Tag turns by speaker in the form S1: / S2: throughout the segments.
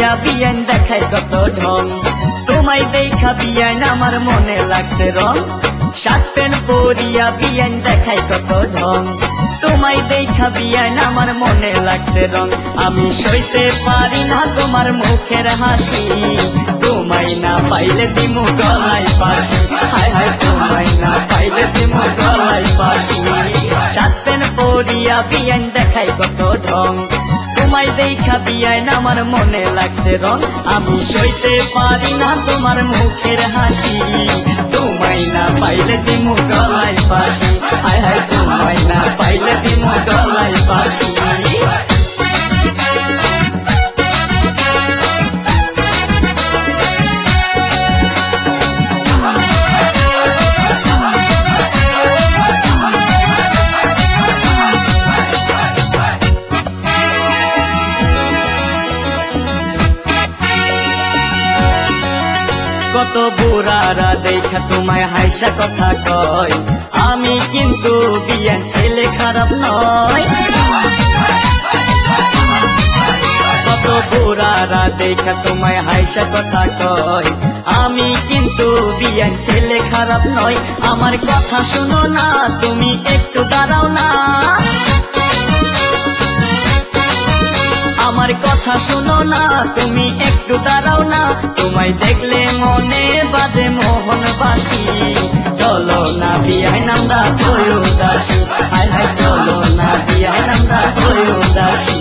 S1: পরিয়া বিয়ান দেখাই কত ঢং তোমায় দেখা বিয়ান আমার মনে লাগছে রং শার্ট প্যান্ট পরিয়া বিয়ান দেখাই কত ঢং তোমায় দেখা বিয়ান আমার মনে লাগছে রং আমি সইতে পারি না তোমার মুখের হাসি তোমায় না পাইলে দিমু গলায় ফাঁসি হায় হায় তোমায় না পাইলে দিমু গলায় ফাঁসি শার্ট প্যান্ট পরিয়া বিয়ান দেখাই কত ঢং তোমায় দেখা বিয়ান আমার মনে লাগছে রং আমি সইতে পারি না তোমার মুখের হাসি তোমায় না পাইলে দিমু গলায় ফাঁসি হায় হায় তোমায় না পাইলে দিমু গলায় ফাঁসি কত বুড়ারা দেখা তোমায় হাইসা কথা কয় আমি কিন্তু বিয়ান ছেলে খারাপ নয় কত বুড়ারা দেখা তোমায় হাইসা কথা কয় আমি কিন্তু বিয়ান ছেলে খারাপ নয় আমার কথা শোনো না তুমি একটু দাঁড়াও না আমার কথা শোনো না তুমি একটু দাঁড়াও না তোমায় দেখলে মনে বাজে মোহনবাসী চলো না বিয়ায় আমরা হয়ে উদাসী হায় হায় চলো না বিয়ায় আমরা হয়ে উদাসী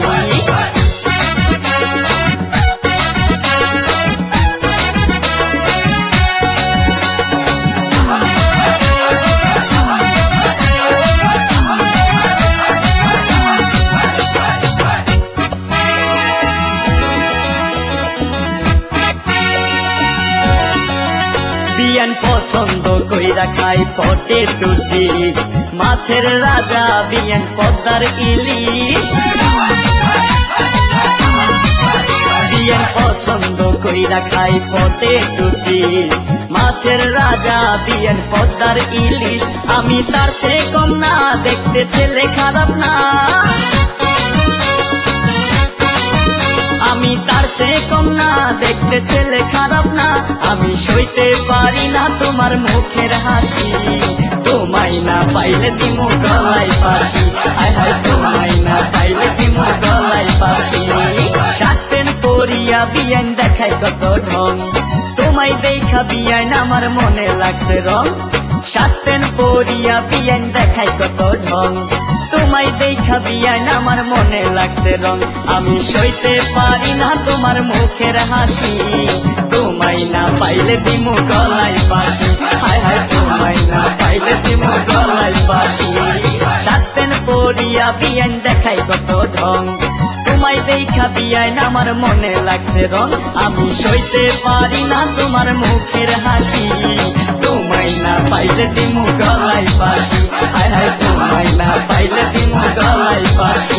S1: বিয়ান পছন্দ কইরা খাই পটেটো চিপস মাছের রাজা বিয়ান পদ্মার ইলিশ বিয়ান পছন্দ কইরা খাই পটেটো চিপস মাছের রাজা বিয়ান পদ্মার ইলিশ আমি তার চেয়ে কম না দেখতে ছেলে খারাপ না আমি তার চেয়ে কম না দেখতে ছেলে খারাপ না আমি সইতে পারি না তোমার মুখের হাসি তোমায় না পাইলে দিমু গলায় ফাঁসি হায় হায় তোমায় না পাইলে দিমু গলায় ফাঁসি শার্ট প্যান্ট পরিয়া বিয়ান দেখাই কত ঢং তোমায় দেখা বিয়ান আমার মনে লাগছে রং শার্ট প্যান্ট পরিয়া বিয়ান দেখাই কত ঢং তোমায় দেখা বিয়ান আমার মনে লাগছে রং আমি সইতে পারি না তোমার মুখের হাসি তোমায় না পাইলে দিমু গলায় ফাঁসি হায় হায় তোমায় না পাইলে দিমু গলায় ফাঁসি শার্ট প্যান্ট পরিয়া বিয়ান দেখাই কত ঢং তোমায় দেখা বিয়ান আমার মনে লাগছে রং আমি সইতে পারি না তোমার মুখের হাসি তোমায় না পাইলে দিমু গলায় ফাঁসি হায় হায় তোমায় না পাইলে দিমু গলায় ফাঁসি